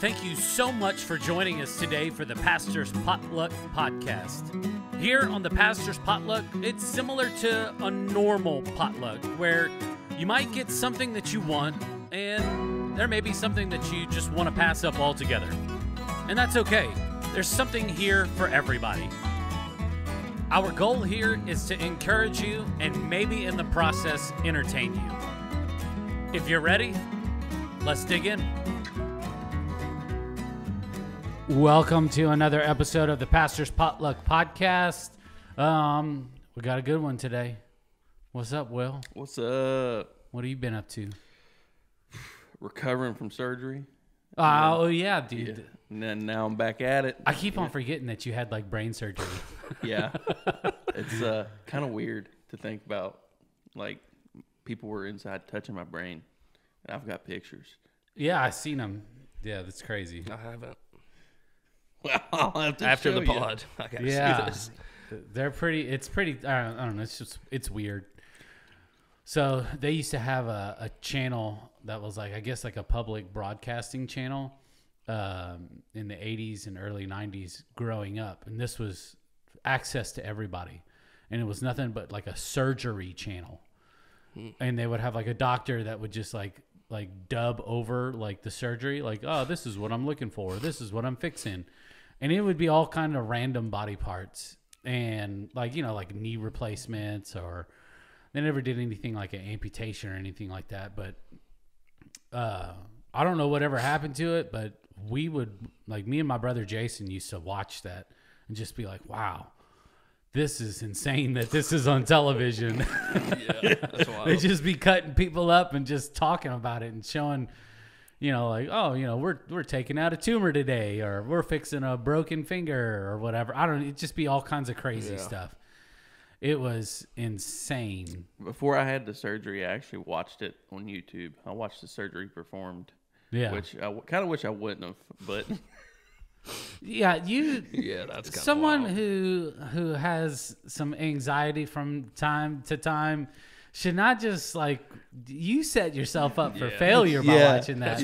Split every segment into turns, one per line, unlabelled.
Thank you so much for joining us today for the Pastor's Potluck Podcast. Here on the Pastor's Potluck, it's similar to a normal potluck where you might get something that you want and there may be something that you just want to pass up altogether. And that's okay. There's something here for everybody. Our goal here is to encourage you and maybe in the process entertain you. If you're ready, let's dig in. Welcome to another episode of the Pastor's Potluck Podcast. We got a good one today. What's up, Will?
What's up?
What have you been up to?
Recovering from surgery.
Oh, yeah, dude.
Yeah. And then now I'm back at it.
I keep on forgetting that you had like brain surgery.
Yeah. It's kind of weird to think about. Like, people were inside touching my brain. And I've got pictures.
Yeah, I've seen them. Yeah, that's crazy.
I haven't.
Well, I'll have to
After
show
the pod, I gotta see this.
They're pretty. It's pretty. I don't know. It's weird. So they used to have a channel that was like, I guess, like a public broadcasting channel in the 80s and early 90s growing up, and this was access to everybody, and it was nothing but like a surgery channel, and they would have like a doctor that would just like dub over like the surgery, like, oh, this is what I'm looking for, this is what I'm fixing. And it would be all kind of random body parts and like, you know, like knee replacements, or they never did anything like an amputation or anything like that. But I don't know whatever happened to it, but we would, like, me and my brother Jason used to watch that and just be like, wow, this is insane that this is on television.
Yeah, that's wild.
They just be cutting people up and just talking about it and showing, you know, like, oh, you know, we're taking out a tumor today, or we're fixing a broken finger or whatever. I don't know. It'd just be all kinds of crazy stuff. It was insane.
Before I had the surgery, I actually watched it on YouTube. I watched the surgery performed.
Yeah.
Which I kind of wish I wouldn't have, but...
Yeah,
Yeah, that's kind
someone
of
who has some anxiety from time to time should not just, like, you set yourself up for failure by watching that.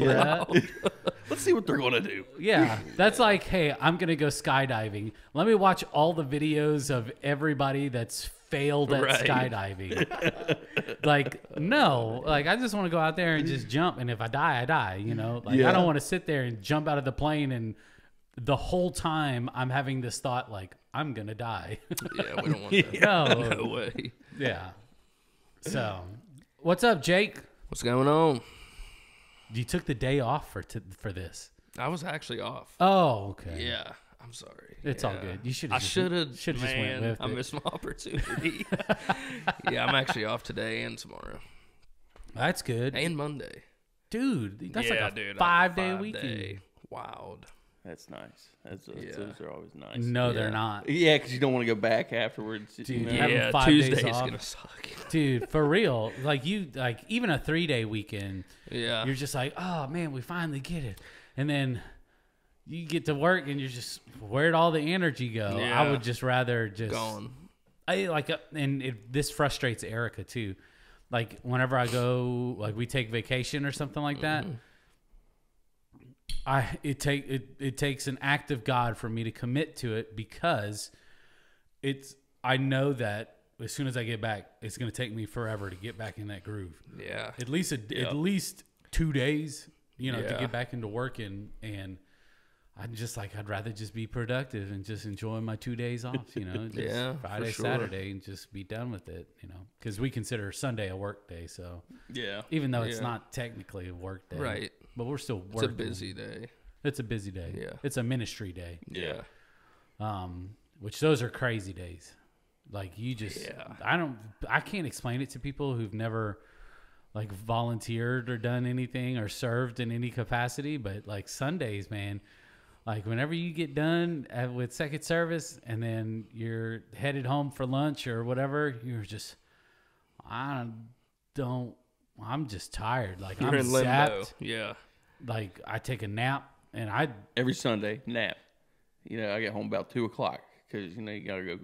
Let's see what they're going to do.
Yeah, that's like, hey, I'm going to go skydiving. Let me watch all the videos of everybody that's failed at skydiving. Like, no, like, I just want to go out there and just jump, and if I die, I die, you know? Like, I don't want to sit there and jump out of the plane and the whole time I'm having this thought, like, I'm going to die.
Yeah, we don't want that.
No.
No way.
Yeah. So, what's up, Jake?
What's going on?
You took the day off for this.
I was actually off.
Oh, okay.
Yeah, I'm sorry.
It's all good. You should.
I should have.
Just went with
I
it.
missed my opportunity. Yeah, I'm actually off today and tomorrow
That's good.
and Monday.
Dude, that's like a
dude,
5-day weekend.
Wild.
That's nice. Those are always nice.
No, they're not.
Yeah, because you don't want to go back afterwards.
Dude,
you know?
having 5
Tuesday's
days off.
gonna suck.
Dude, for real. Like, even a 3-day weekend,
Yeah.
you're just like, oh, man, we finally get it. And then you get to work and you're just, where'd all the energy go?
Yeah.
I would just rather just...
Gone.
This frustrates Erica, too. Like, whenever I go, like, we take vacation or something like that, it takes an act of God for me to commit to it, because I know that as soon as I get back, it's going to take me forever to get back in that groove.
Yeah.
At least 2 days, you know, to
Yeah.
get back into work, and I'd rather just be productive and just enjoy my 2 days off, you know, just Friday,
for sure.
Saturday, and just be done with it, you know, because we consider Sunday a work day. So
Yeah.
even though it's not technically a work day,
Right.
but we're still working.
It's a busy day.
It's a busy day.
Yeah.
It's a ministry day.
Yeah.
Which those are crazy days. Like, you just, I can't explain it to people who've never like volunteered or done anything or served in any capacity. But like Sundays, man, like whenever you get done with second service and then you're headed home for lunch or whatever, you're just, I'm just tired. Like,
You're
I'm
in limbo.
zapped.
Yeah.
Like, I take a nap and
Every Sunday, nap. You know, I get home about 2 o'clock because, you know, you got to go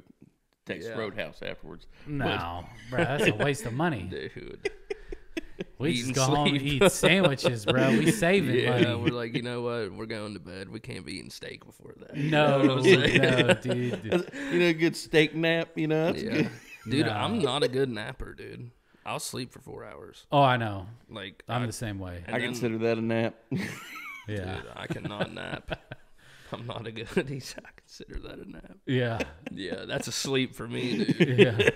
Texas Roadhouse afterwards.
no, bro, that's a waste of money.
Dude.
We
eat
just
and
go home and
sleep.
eat sandwiches, bro. We saving
Yeah,
money.
we're like, you know what? We're going to bed. We can't be eating steak before that.
No,
You know what I'm saying?
no, dude.
You know, a good steak nap. You know, that's
Yeah.
good.
Dude,
No.
I'm not a good napper, dude. I'll sleep for 4 hours.
Oh, I know.
Like,
I'm the same way.
And
I
then-
consider that a nap.
Yeah.
Dude, I cannot nap. I'm not a good. I consider that a nap.
Yeah.
Yeah, that's a sleep for me, dude.
Yeah.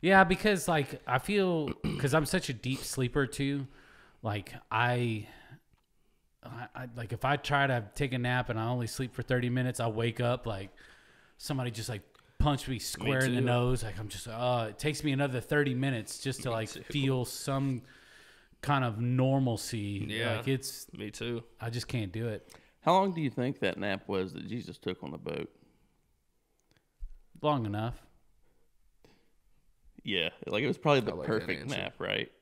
Yeah, because like I feel because I'm such a deep sleeper too. Like I like if I try to take a nap and I only sleep for 30 minutes, I wake up like somebody just like punched me square in the
too.
nose. Like I'm just it takes me another 30 minutes just to like
too.
feel some kind of normalcy.
Yeah.
Like it's
Me too.
I just can't do it.
How long do you think that nap was that Jesus took on the boat?
Long enough.
Yeah, like it was probably the
I like that
perfect
answer.
nap, right?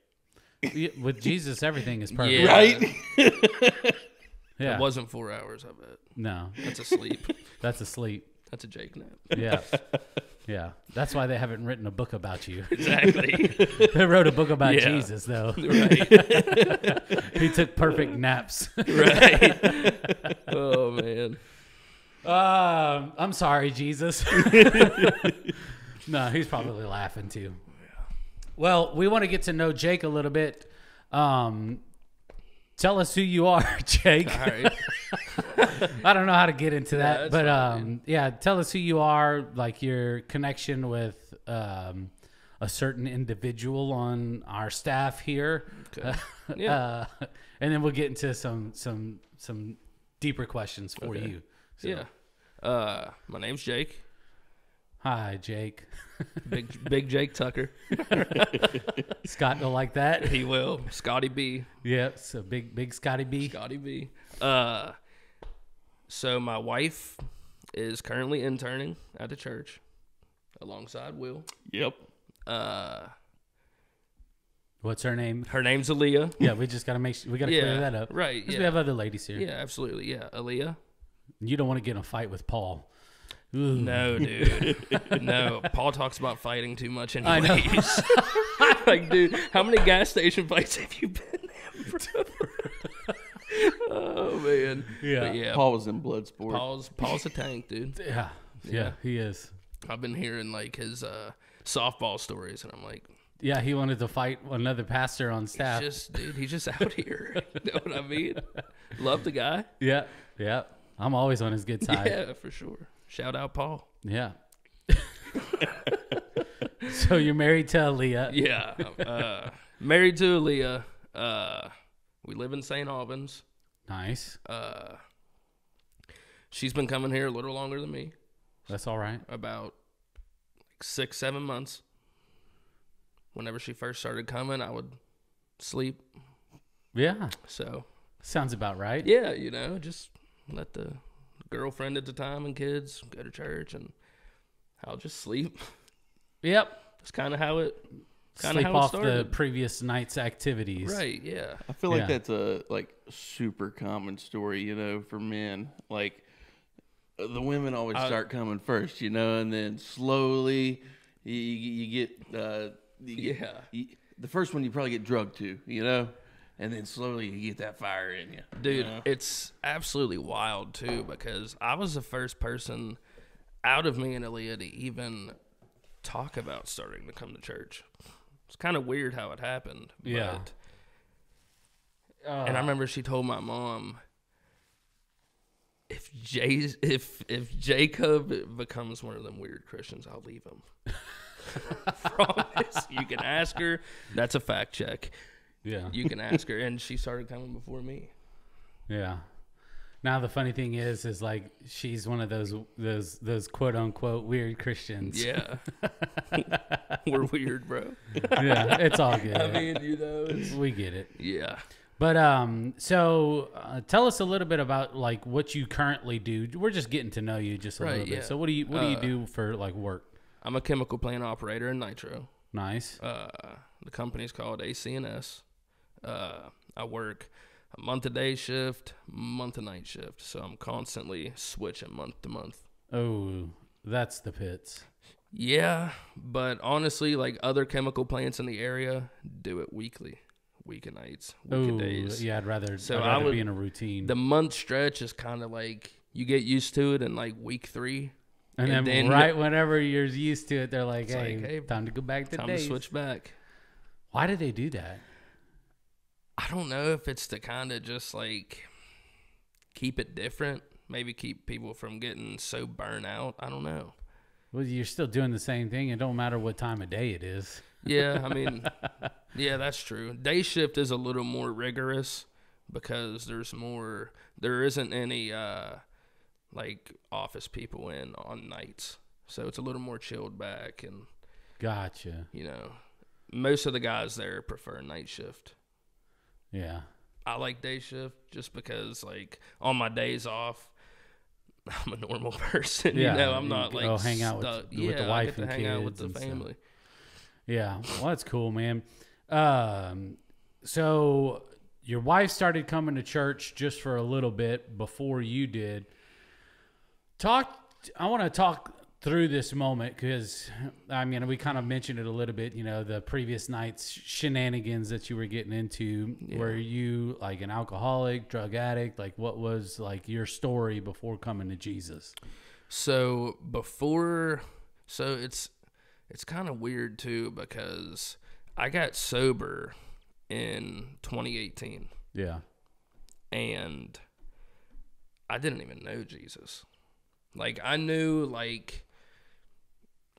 Yeah, with Jesus, everything is perfect.
Yeah.
Right?
Yeah.
It wasn't 4 hours, I bet.
No,
That's a sleep.
that's asleep.
That's a Jake nap.
Yeah. Yeah. That's why they haven't written a book about you.
Exactly.
They wrote a book about
Yeah.
Jesus, though.
Right.
He took perfect naps.
Right. Oh, man.
I'm sorry, Jesus. No, he's probably laughing too. Well, we want to get to know Jake a little bit. Tell us who you are, Jake.
All right.
I don't know how to get into
Yeah,
that,
that's
but
fine,
yeah, tell us who you are, like your connection with a certain individual on our staff here.
Okay. Yeah.
And then we'll get into some deeper questions for
Okay.
you. So,
Yeah. My name's Jake.
Hi, Jake.
Big Jake Tucker.
Scott will like that.
He will. Scotty B.
Yeah, so big Scotty B.
Scotty B. So my wife is currently interning at the church alongside Will.
Yep.
What's her name?
Her name's Aaliyah.
Yeah, we just gotta make sure we gotta
Yeah,
clear that up.
right,
'Cause
yeah.
we have other ladies here.
Yeah, absolutely. Yeah, Aaliyah.
You don't want to get in a fight with Paul. Ooh.
No, dude. No. Paul talks about fighting too much
I know.
anyways. Like, dude, how many gas station fights have you been in, bro? Oh, man.
Yeah.
But yeah,
Paul was in blood sport.
Paul's a tank, dude.
Yeah, yeah, he is.
I've been hearing, like, his softball stories, and I'm like,
Yeah, he wanted to fight another pastor on staff.
he's just out here. You know what I mean? Love the guy.
Yeah, yeah. I'm always on his good side.
Yeah, for sure. Shout out Paul.
Yeah. So you're married to Aaliyah.
Yeah. Married to Aaliyah. We live in St. Albans.
Nice.
She's been coming here a little longer than me,
That's all right.
about like 6-7 months. Whenever she first started coming, I would sleep.
Yeah,
So,
sounds about right.
yeah, you know, just let the girlfriend at the time and kids go to church, and I'll just sleep.
Yep.
That's kind of how it
Sleep
how it
off the
started.
previous night's activities.
Right, yeah.
I feel like
Yeah.
that's a super common story, you know, for men. Like the women always start coming first, you know, and then slowly you get the first one you probably get drugged to, you know, and then slowly you get that fire in you,
Dude,
you know?
it's absolutely wild too, because I was the first person out of me and Aaliyah to even talk about starting to come to church. It's kind of weird how it happened.
Yeah.
But, and I remember she told my mom, if Jacob becomes one of them weird Christians, I'll leave him. Promise. You can ask her. That's a fact check.
Yeah.
You can ask her, and she started coming before me.
Yeah. Now the funny thing is like she's one of those quote unquote weird Christians.
Yeah. We're weird, bro.
Yeah, it's all good.
I mean, you know, it's,
we get it.
yeah.
But so tell us a little bit about like what you currently do. We're just getting to know you just a
Right,
little bit.
yeah.
So what do you do for like work?
I'm a chemical plant operator in Nitro.
Nice.
The company's called AC&S. I work a month a day shift, month a night shift. So I'm constantly switching month to month.
Oh, that's the pits.
Yeah, but honestly, like other chemical plants in the area do it weekly. weeknights,
Ooh,
days.
yeah, I'd rather
would
be in a routine.
The month stretch is kind of like you get used to it in like week 3.
And then right whenever you're used to it, they're like, hey, time to go back to
time
days.
to switch back.
Why do they do that?
I don't know if it's to kind of just like keep it different. Maybe keep people from getting so burnt out. I don't know.
Well, you're still doing the same thing. It don't matter what time of day it is.
Yeah, I mean, yeah, that's true. Day shift is a little more rigorous because there isn't any like office people in on nights. So it's a little more chilled back, and
gotcha.
You know, most of the guys there prefer night shift.
Yeah.
I like day shift just because like on my days off, I'm a normal person.
Yeah,
you know, I'm not like
hang out with the wife
I get to
and
hang out with
kids
the
and
family.
stuff. Yeah, well, that's cool, man. So your wife started coming to church just for a little bit before you did. I want to talk through this moment because, I mean, we kind of mentioned it a little bit, you know, the previous night's shenanigans that you were getting into. Yeah. Were you like an alcoholic, drug addict? Like, what was like your story before coming to Jesus?
So it's kind of weird too because I got sober in 2018.
Yeah.
And I didn't even know Jesus. Like I knew like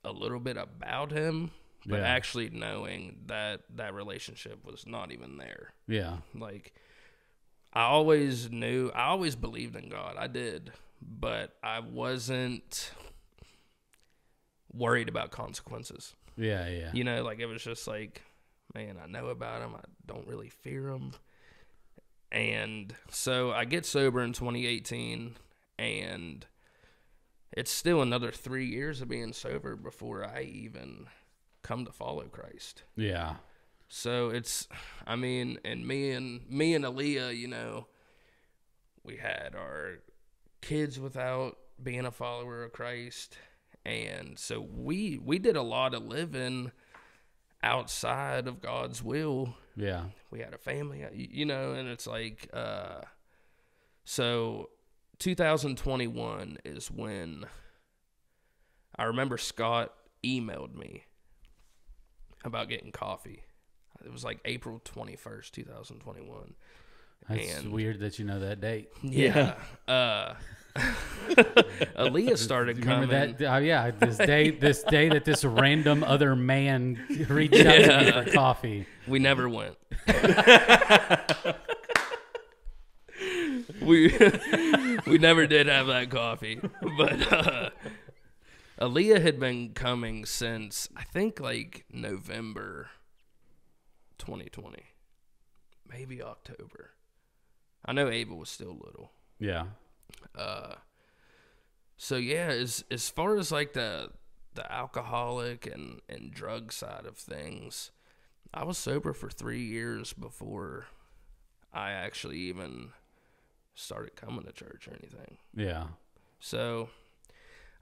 a little bit about him, but actually knowing that relationship was not even there.
Yeah.
Like I always believed in God. I did, but I wasn't worried about consequences.
Yeah, yeah.
You know, like it was just like, man, I know about him. I don't really fear him. And so I get sober in 2018, and it's still another 3 years of being sober before I even come to follow Christ.
Yeah.
So it's, I mean, and me and Aaliyah, you know, we had our kids without being a follower of Christ. And so we did a lot of living outside of God's will.
Yeah.
We had a family, you know, and it's like, so 2021 is when I remember Scott emailed me about getting coffee. It was like April 21st, 2021.
That's weird that you know that date.
Yeah. Aaliyah started coming.
Remember that? This day that this random other man reached out to me for coffee.
We never went. we never did have that coffee. But Aaliyah had been coming since I think like November 2020, maybe October. I know Ava was still little.
Yeah.
So yeah, as far as like the alcoholic and drug side of things, I was sober for 3 years before I actually even started coming to church or anything.
Yeah.
So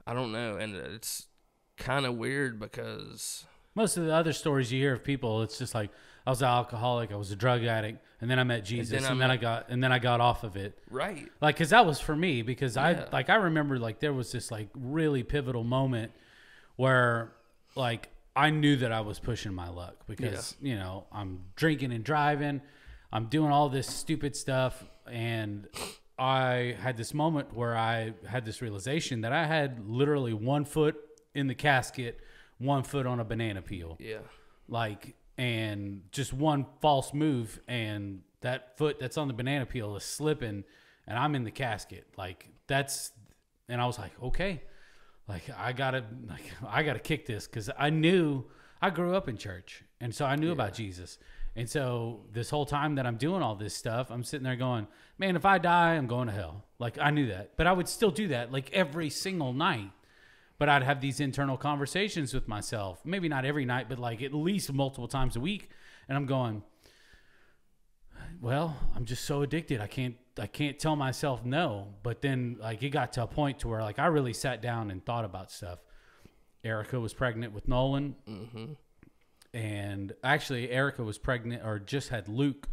I don't know, and it's kind of weird because
most of the other stories you hear of people, it's just like, I was an alcoholic, I was a drug addict, and then I met Jesus, and then I got off of it.
Right.
Like, because that was for me, because I remember like there was this like really pivotal moment where like I knew that I was pushing my luck because you know I'm drinking and driving, I'm doing all this stupid stuff, and I had this moment where I had this realization that I had literally 1 foot in the casket, 1 foot on a banana peel.
Yeah.
Like, and just one false move, and that foot that's on the banana peel is slipping, and I'm in the casket. Like, and I was like, okay, like I gotta kick this, because I knew I grew up in church, and so I knew about Jesus. And so this whole time that I'm doing all this stuff, I'm sitting there going, man, if I die, I'm going to hell. Like, I knew that, but I would still do that like every single night. But I'd have these internal conversations with myself. Maybe not every night, but like at least multiple times a week. And I'm going, well, I'm just so addicted. I can't tell myself no. But then like it got to a point to where like I really sat down and thought about stuff. Erica was pregnant with Nolan.
Mm-hmm.
and actually Erica was pregnant or just had Luke,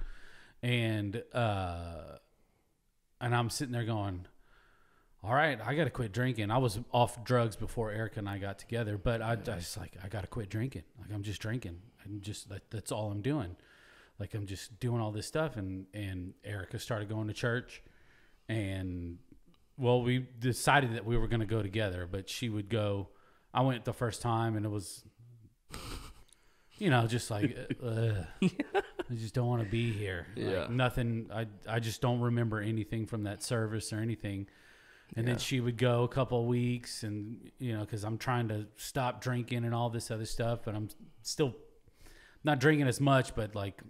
and I'm sitting there going, all right, I got to quit drinking. I was off drugs before Erica and I got together, but I just like, I got to quit drinking. Like, I'm just drinking. I'm just, that's all I'm doing. Like, I'm just doing all this stuff. And Erica started going to church, and well, we decided that we were going to go together, but she would go. I went the first time, and it was, just like, I just don't want to be here.
Yeah.
Like, nothing. I just don't remember anything from that service or anything. And then she would go a couple of weeks, and because I'm trying to stop drinking and all this other stuff, but I'm still not drinking as much, but like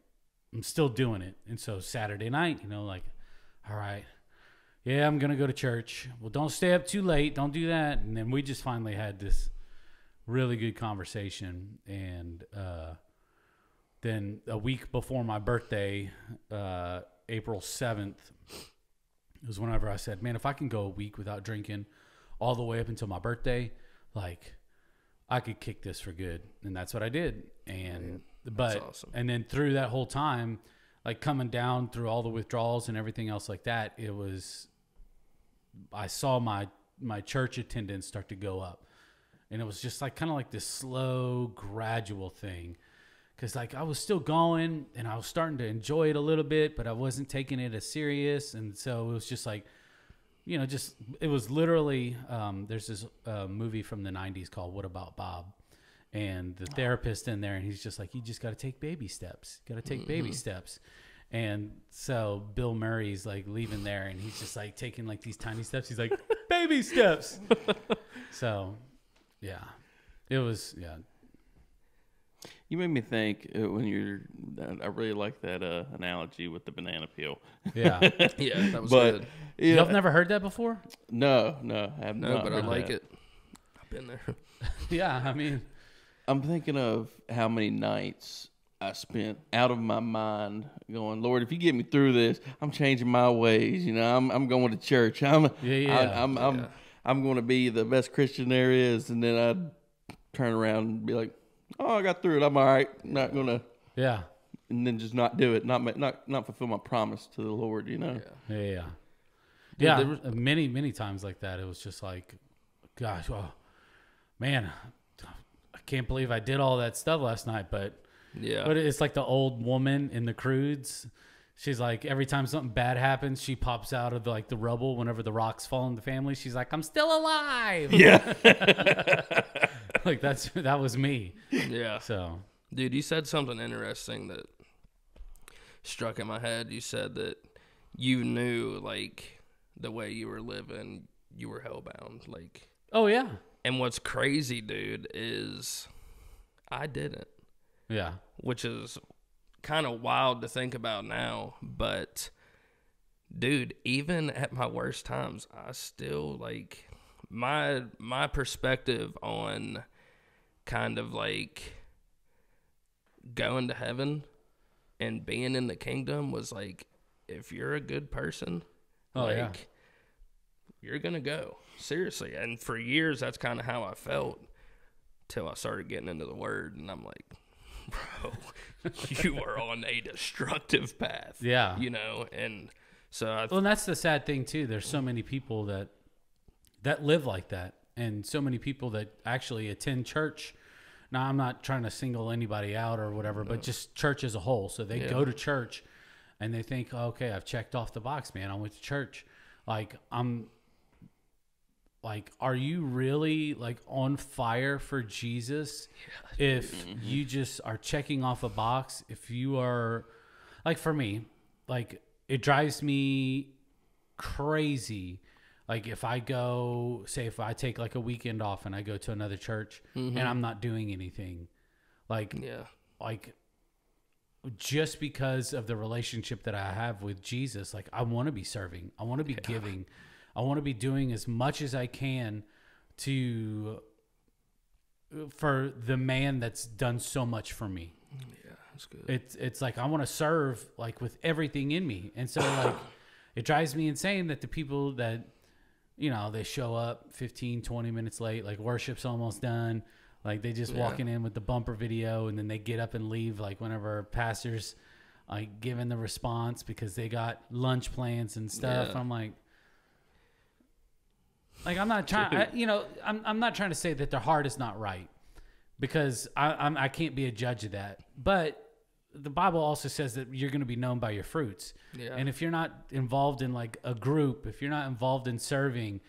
I'm still doing it. And so Saturday night, like, all right, yeah, I'm gonna go to church. Well, don't stay up too late. Don't do that. And then we just finally had this really good conversation, and then a week before my birthday, April 7th. It was whenever I said, man, if I can go a week without drinking all the way up until my birthday, like, I could kick this for good. And that's what I did. And,
that's awesome.
And then through that whole time, like coming down through all the withdrawals and everything else like that, I saw my church attendance start to go up. And it was just like, kind of like this slow, gradual thing. Because, like, I was still going, and I was starting to enjoy it a little bit, but I wasn't taking it as serious. And so it was just like, it was literally, there's this movie from the 90s called What About Bob? And the therapist in there, and he's just like, you just got to take baby steps. Got to take baby steps. And so Bill Murray's, like, leaving there, and he's just, like, taking, like, these tiny steps. He's like, baby steps. So, yeah. It was, yeah.
You made me think I really like that analogy with the banana peel.
Yeah.
Yeah, that was good.
Yeah,
Y'all never heard that before?
No, I have
No,
not
but I
heard
like
that.
it. I've been there.
Yeah, I mean,
I'm thinking of how many nights I spent out of my mind going, Lord, if you get me through this, I'm changing my ways. I'm going to church. I'm going to be the best Christian there is. And then I'd turn around and be like, oh, I got through it. I'm all right. I'm not gonna.
yeah.
And then just not do it. Not fulfill my promise to the Lord.
Yeah.
Dude,
Yeah.
there was-
Many times like that. It was just like, gosh, oh, man, I can't believe I did all that stuff last night. But it's like the old woman in the Croods. She's like, every time something bad happens, she pops out of the rubble whenever the rocks fall in the family. She's like, I'm still alive.
Yeah.
Like that was me.
Yeah.
So,
Dude, you said something interesting that struck in my head. You said that you knew, like, the way you were living, you were hellbound. Like,
oh yeah.
and what's crazy, dude, is I didn't.
Yeah.
Which is kind of wild to think about now. But, dude, even at my worst times, I still, like, my perspective on kind of, like, going to heaven and being in the kingdom was like, if you're a good person, you're gonna go, seriously. And for years that's kind of how I felt till I started getting into the word, and I'm like, bro, you are on a destructive path.
Yeah.
And so
Well, and that's the sad thing too. There's so many people that live like that, and so many people that actually attend church. Now, I'm not trying to single anybody out or whatever, but just church as a whole. So they go to church and they think, oh, okay, I've checked off the box, man. I went to church. Like, are you really, like, on fire for Jesus? If you just are checking off a box, if you are, like, for me, like, it drives me crazy. Like, if I go, say, if I take, like, a weekend off and I go to another church and I'm not doing anything, like, just because of the relationship that I have with Jesus, like, I want to be serving. I want to be giving. I want to be doing as much as I can for the man that's done so much for me.
yeah, that's good.
It's like, I want to serve, like, with everything in me. And so, like, it drives me insane that the people that, they show up 15, 20 minutes late, like, worship's almost done. Like they just walking in with the bumper video, and then they get up and leave. Like whenever pastors like giving the response because they got lunch plans and stuff.
Yeah.
I'm like I'm not trying. I'm not trying to say that their heart is not right, because I can't be a judge of that. But the Bible also says that you're going to be known by your fruits.
Yeah.
And if you're not involved in like a group, if you're not involved in serving,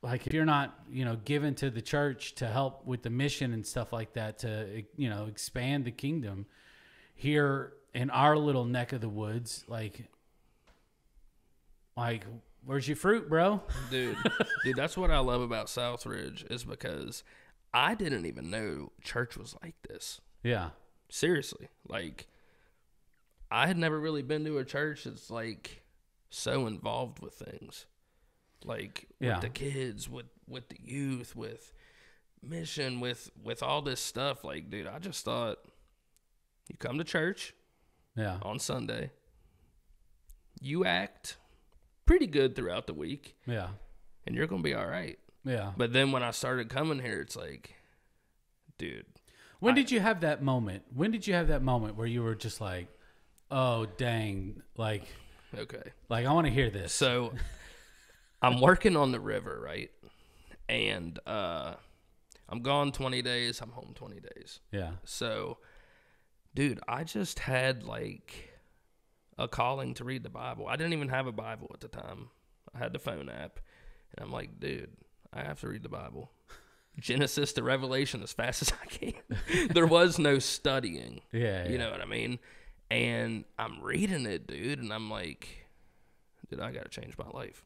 like if you're not, given to the church to help with the mission and stuff like that, to, expand the kingdom here in our little neck of the woods, like where's your fruit, bro?
Dude, that's what I love about Southridge, is because I didn't even know church was like this.
Yeah.
Seriously. Like, I had never really been to a church that's like so involved with things. Like with the kids, with the youth, with mission, with all this stuff. Like, dude, I just thought you come to church on Sunday, you act pretty good throughout the week.
Yeah.
And you're going to be all right.
Yeah.
But then when I started coming here, it's like, dude.
When did you have that moment? When did you have that moment where you were just like, oh, dang, like,
okay,
like I want to hear this.
So I'm working on the river, right? And I'm gone 20 days. I'm home 20 days.
Yeah.
So, dude, I just had like a calling to read the Bible. I didn't even have a Bible at the time. I had the phone app. And I'm like, dude, I have to read the Bible. Genesis to Revelation as fast as I can. There was no studying.
Yeah.
You know what I mean? And I'm reading it, dude, and I'm like, dude, I got to change my life.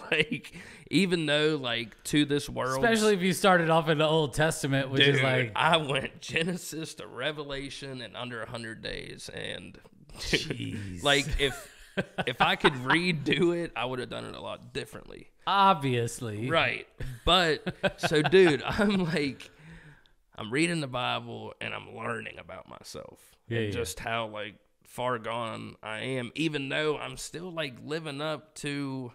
Like, even though, like, to this world.
Especially if you started off in the Old Testament, which
dude,
is like.
I went Genesis to Revelation in under 100 days. And, dude,
jeez.
like, if I could redo it, I would have done it a lot differently.
Obviously.
Right. But, so, dude, I'm reading the Bible and I'm learning about myself. And just how, like, far gone I am, even though I'm still, like, living up to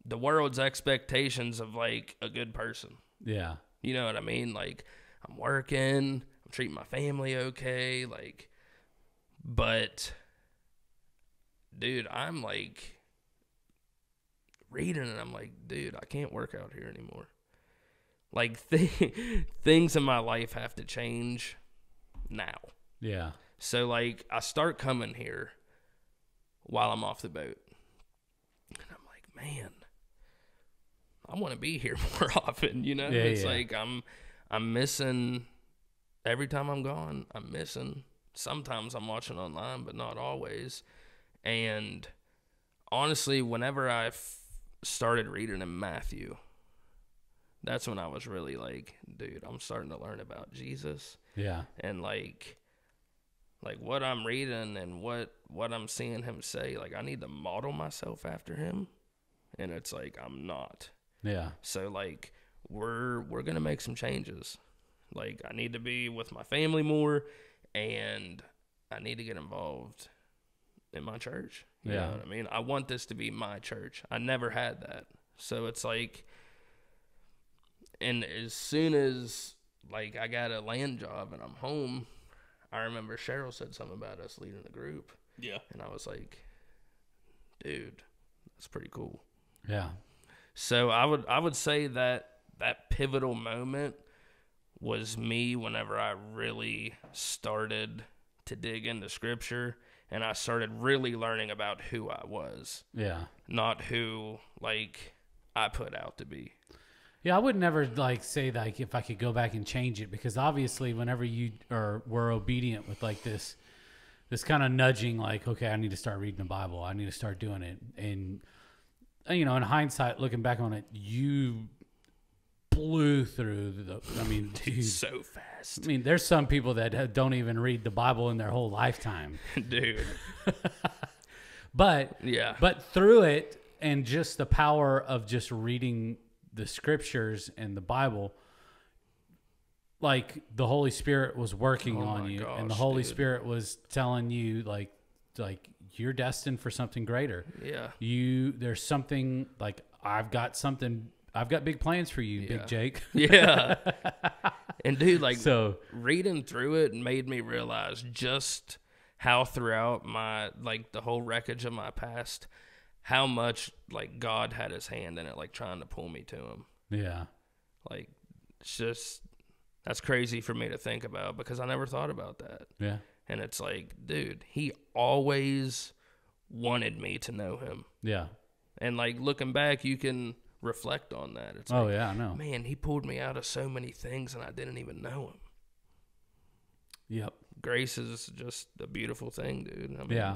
the world's expectations of, like, a good person.
Yeah.
You know what I mean? Like, I'm working, I'm treating my family okay, like, but, dude, I'm, like, reading and I'm like, dude, I can't work out here anymore. Like, things in my life have to change now.
Yeah.
So, like, I start coming here while I'm off the boat. And I'm like, man, I want to be here more often, you know? It's like I'm missing every time I'm gone. I'm missing. Sometimes I'm watching online, but not always. And honestly, whenever I started reading in Matthew, that's when I was really like, dude, I'm starting to learn about Jesus.
Yeah.
And like what I'm reading and what I'm seeing him say, like, I need to model myself after him. And it's like, I'm not.
Yeah.
So, like, we're going to make some changes. Like, I need to be with my family more, and I need to get involved in my church. You know what I mean? I want this to be my church. I never had that. So it's like, and as soon as, like, I got a land job and I'm home, I remember Cheryl said something about us leading a group.
Yeah.
And I was like, dude, that's pretty cool.
Yeah.
So I would say that pivotal moment was me whenever I really started to dig into Scripture and I started really learning about who I was. Yeah. Not who, like, I put out to be.
Yeah, I would never, like, say, like, if I could go back and change it, because obviously whenever you were obedient with, like, this kind of nudging, like, okay, I need to start reading the Bible. I need to start doing it. And, you know, in hindsight, looking back on it, you blew through dude.
So fast.
I mean, there's some people that don't even read the Bible in their whole lifetime.
Dude.
But through it and just the power of just reading the Scriptures and the Bible, like, the Holy Spirit was working on you, and the Holy Spirit was telling you, like you're destined for something greater. Yeah. There's something, like, I've got something I've got big plans for you,
Yeah.
Big Jake.
Yeah. And dude, like
So
reading through it made me realize just how throughout my like the whole wreckage of my past, how much like God had his hand in it, like trying to pull me to him.
yeah,
Like it's just that's crazy for me to think about because I never thought about that.
yeah,
And it's like, dude, he always wanted me to know him.
yeah.
And like looking back, you can reflect on that. It's
Oh
like,
yeah, I know.
man, he pulled me out of so many things and I didn't even know him.
Yep.
Grace is just a beautiful thing, dude. I mean,
Yeah.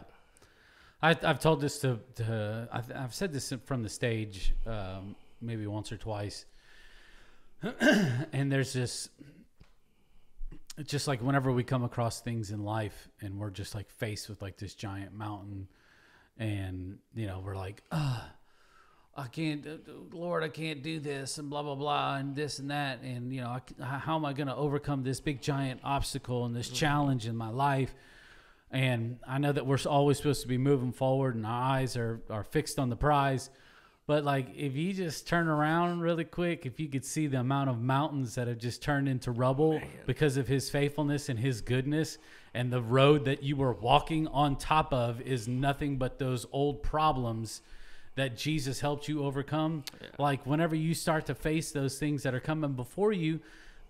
I've told this to I've said this from the stage maybe once or twice. And there's this, just like whenever we come across things in life and we're just like faced with like this giant mountain and, you know, we're like, I can't, Lord, I can't do this and blah, blah, blah, and this and that. And, you know, how am I going to overcome this big giant obstacle and this challenge in my life? And I know that we're always supposed to be moving forward and our eyes are fixed on the prize. But like, if you just turn around really quick, if you could see the amount of mountains that have just turned into rubble because of his faithfulness and his goodness, and the road that you were walking on top of is nothing but those old problems that Jesus helped you overcome. Yeah. Like whenever you start to face those things that are coming before you,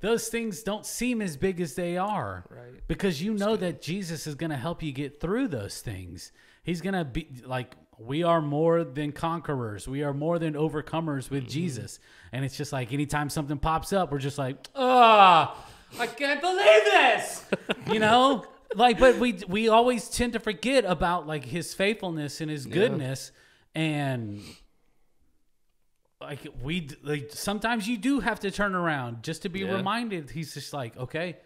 those things don't seem as big as they are,
right?
Because you know that Jesus is going to help you get through those things. He's going to be like, we are more than conquerors. We are more than overcomers with Jesus. And it's just like, anytime something pops up, we're just like, I can't believe this, you know, like, but we always tend to forget about like his faithfulness and his goodness. And like sometimes you do have to turn around just to be reminded. He's just like, okay,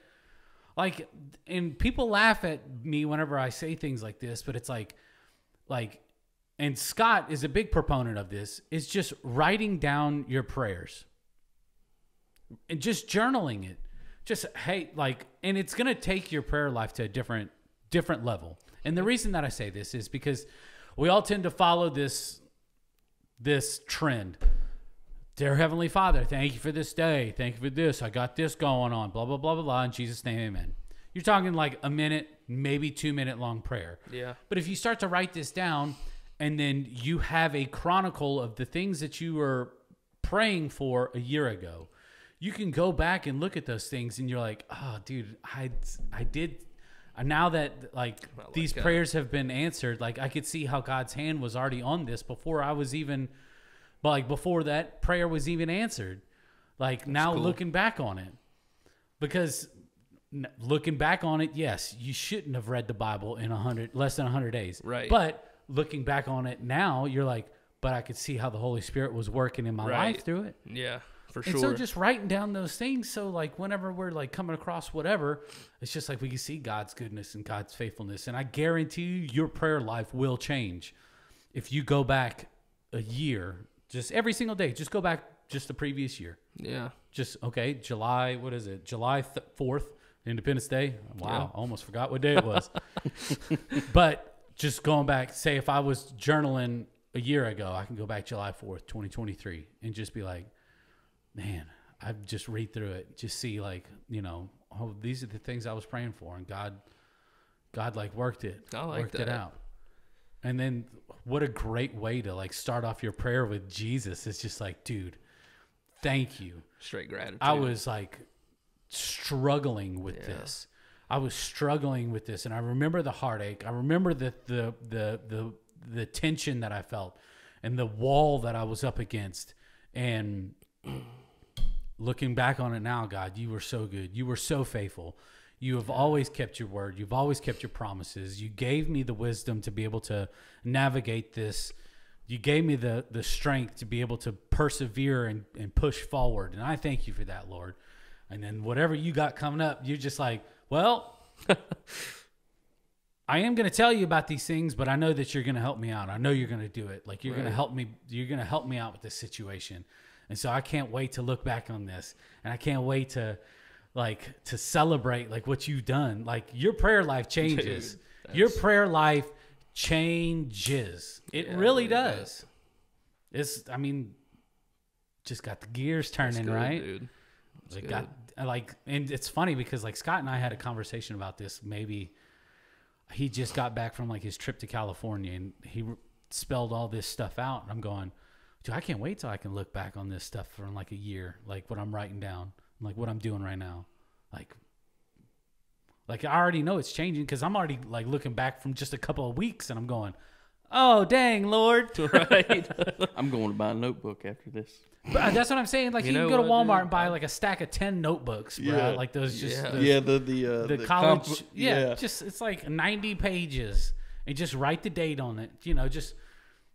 like, and people laugh at me whenever I say things like this, but it's like, and Scott is a big proponent of this, is just writing down your prayers and just journaling it. Just, hey, like, and it's going to take your prayer life to a different level. And the reason that I say this is because we all tend to follow this trend. Dear Heavenly Father, thank you for this day. Thank you for this. I got this going on. Blah, blah, blah, blah, blah. In Jesus' name, amen. You're talking like a minute, maybe 2 minute long prayer.
Yeah.
But if you start to write this down and then you have a chronicle of the things that you were praying for a year ago, you can go back and look at those things and you're like, oh, dude, I did. Now that like these prayers have been answered, like I could see how God's hand was already on this before I was even, like before that prayer was even answered. Like that's now cool. Looking back on it, because looking back on it, yes, you shouldn't have read the Bible in less than 100 days.
Right.
But looking back on it now, you're like, but I could see how the Holy Spirit was working in my life through it.
Yeah. For sure.
And so just writing down those things, so like whenever we're like coming across whatever, it's just like we can see God's goodness and God's faithfulness. And I guarantee you, your prayer life will change if you go back a year, just every single day. Just go back just the previous year.
Yeah.
Just, okay, July, what is it? July 4th, Independence Day. Wow,
yeah.
I almost forgot what day it was. But just going back, say if I was journaling a year ago, I can go back July 4th, 2023, and just be like, man, I just read through it, just see like, you know, oh, these are the things I was praying for, and God like worked it, worked it out. And then what a great way to like start off your prayer with Jesus. It's just like, dude, thank you.
Straight gratitude.
I was like struggling with this. I was struggling with this, and I remember the heartache. I remember the tension that I felt, and the wall that I was up against, and looking back on it now, God, you were so good. You were so faithful. You have always kept your word. You've always kept your promises. You gave me the wisdom to be able to navigate this. You gave me the strength to be able to persevere and push forward. And I thank you for that, Lord. And then whatever you got coming up, you're just like, well, I am going to tell you about these things, but I know that you're going to help me out. I know you're going to do it. Like you're going to help me. You're going to help me out with this situation. And so I can't wait to look back on this, and I can't wait to celebrate like what you've done. Like your prayer life changes. Dude, your prayer life changes. It really does. I mean, just got the gears turning,
That's good,
right?
dude. That's
They
good.
got and it's funny because like Scott and I had a conversation about this. Maybe he just got back from like his trip to California and he spelled all this stuff out. And I'm going, dude, I can't wait till I can look back on this stuff for like a year, like what I'm writing down, like what I'm doing right now, like I already know it's changing because I'm already like looking back from just a couple of weeks and I'm going, oh dang, Lord,
Right.
I'm going to buy a notebook after this.
But that's what I'm saying. Like you
You
can
know
go to
what,
Walmart
dude?
and buy like a stack of 10 notebooks, bro.
Yeah.
Like those just
Yeah.
the college, just it's like 90 pages and just write the date on it. You know, just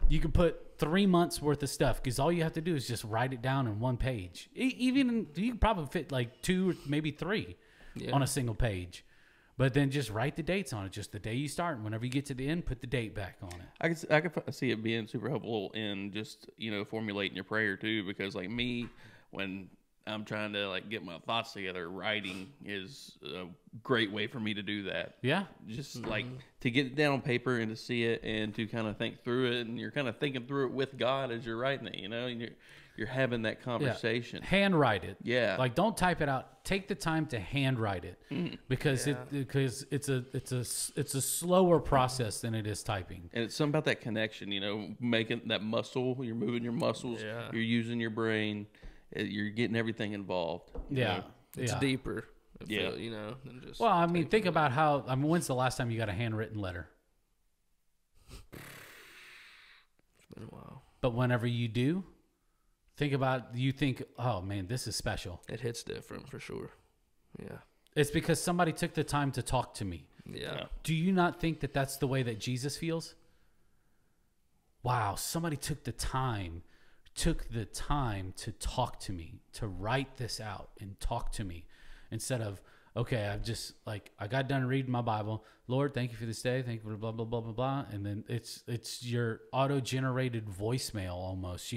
you can put 3 months worth of stuff because all you have to do is just write it down in one page. Even you can probably fit like 2 or maybe 3 on a single page. But then just write the dates on it. Just the day you start, and whenever you get to the end, put the date back on it.
I could see it being super helpful in just, formulating your prayer too, because like me, when I'm trying to like get my thoughts together, writing is a great way for me to do that.
Yeah.
Just like to get it down on paper and to see it and to kind of think through it, and you're kind of thinking through it with God as you're writing it, and you're having that conversation.
Yeah. Handwrite it.
Yeah.
Like don't type it out. Take the time to handwrite it because it's a slower process than it is typing.
And it's something about that connection, making that muscle. You're moving your muscles.
Yeah.
You're using your brain. You're getting everything involved.
Yeah.
It's deeper.
Yeah.
Than just.
Well, I mean, think about when's the last time you got a handwritten letter?
It's been a while.
But whenever you do, think, oh man, this is special.
It hits different for sure. Yeah.
It's because somebody took the time to talk to me.
Yeah.
Do you not think that that's the way that Jesus feels? Wow, somebody took the time to talk to me, to write this out and talk to me instead of, okay, I've just I got done reading my Bible. Lord, thank you for this day. Thank you for blah, blah, blah, blah, blah. And then it's your auto-generated voicemail almost,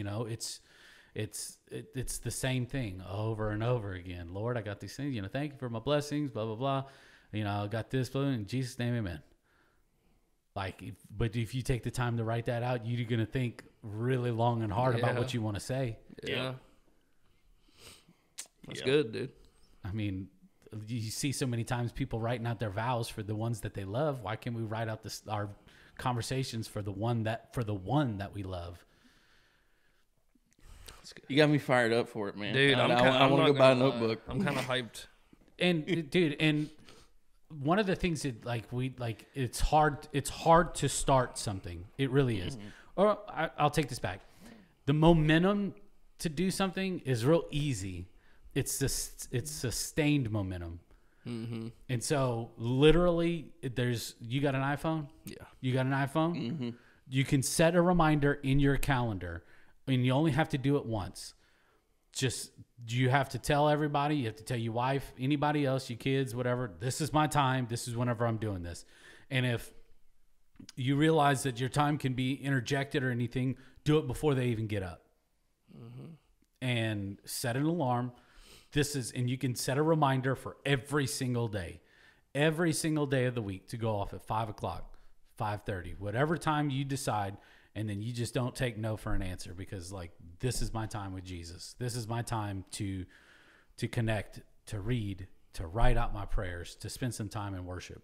It's the same thing over and over again. Lord, I got these things, thank you for my blessings, blah, blah, blah. I got this, blah, in Jesus' name, amen. But if you take the time to write that out, you're going to think really long and hard about what you want to say.
Yeah. That's
Yeah.
good, dude.
I mean, you see so many times people writing out their vows for the ones that they love. Why can't we write out our conversations for the one that we love?
You got me fired up for it, man.
Dude,
I want to go buy a notebook.
I'm kind of hyped.
And dude, and one of the things that it's hard to start something. It really is. Or I'll take this back. The momentum to do something is real easy. It's sustained momentum. Mm-hmm. And so literally you got an iPhone?
Yeah.
You got an iPhone?
Mm-hmm.
You can set a reminder in your calendar and you only have to do it once. Just, you have to tell everybody, you have to tell your wife, anybody else, your kids, whatever, this is my time. This is whenever I'm doing this. And if you realize that your time can be interjected or anything, do it before they even get up. Mm-hmm. And set an alarm. And you can set a reminder for every single day of the week to go off at 5:00, 5:30, whatever time you decide. And then you just don't take no for an answer because this is my time with Jesus. This is my time to connect, to read, to write out my prayers, to spend some time in worship.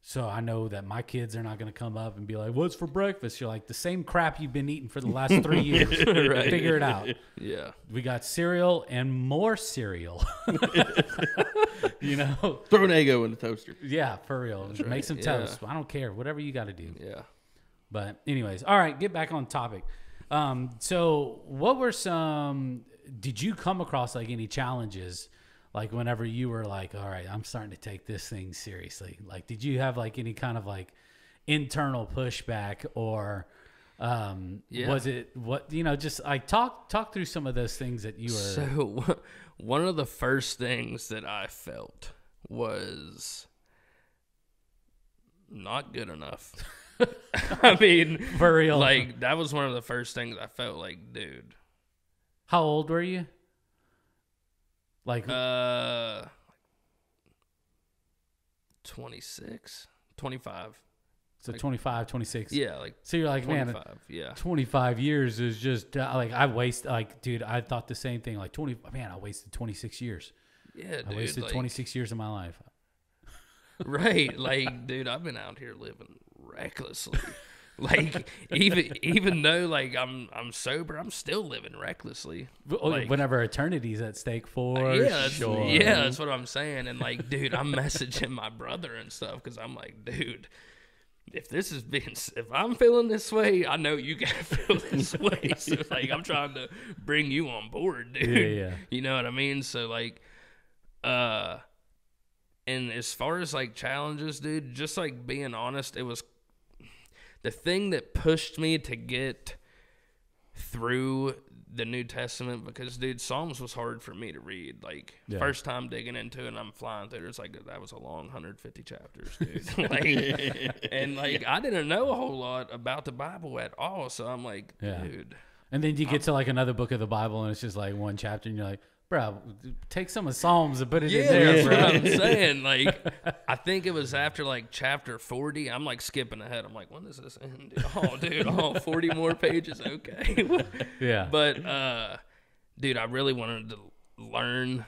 So I know that my kids are not going to come up and be like, what's for breakfast? You're like, the same crap you've been eating for the last 3 years.
Right.
Figure it out.
Yeah.
We got cereal and more cereal.
Throw an Eggo in the toaster.
Yeah, for real.
That's
Make
right.
some toast. I don't care. Whatever you got to do.
Yeah.
But anyways, all right, get back on topic. So what were did you come across any challenges whenever you were all right, I'm starting to take this thing seriously? Did you have any kind of internal pushback or was it just talk through some of those things that you were.
So one of the first things that I felt was not good enough. I mean,
for real.
That was one of the first things I felt dude.
How old were you?
26, 25.
So 25, 26.
Yeah, like
So you're like,
25.
man,
Yeah.
25 years is just like I waste. Like, dude, I thought the same thing. Like 20. Man, I wasted 26 years.
Yeah, dude.
I wasted
like,
26 years of my life.
Right. Like, dude, I've been out here living recklessly. Like, even though like I'm sober, I'm still living recklessly. Like,
Whenever eternity's at stake for sure.
Yeah, that's what I'm saying. And like, dude, I'm messaging my brother and stuff because I'm like, dude, if I'm feeling this way, I know you gotta feel this way. So like, I'm trying to bring you on board, dude.
Yeah.
You know what I mean? So like, and as far as like challenges, dude, just like being honest, it was the thing that pushed me to get through the New Testament because, dude, Psalms was hard for me to read. Like, first time digging into it, and I'm flying through it, it's like, that was a long 150 chapters, dude. Like, and, like, I didn't know a whole lot about the Bible at all, so I'm like, dude.
And then you get to, like, another book of the Bible, and it's just, like, one chapter, and you're like, bro, take some of Psalms and put it in there,
That's
bro.
what I'm saying. Like, I think it was after like chapter 40. I'm like skipping ahead. I'm like, when does this end? Dude, 40 more pages. Okay.
Yeah.
But, dude, I really wanted to learn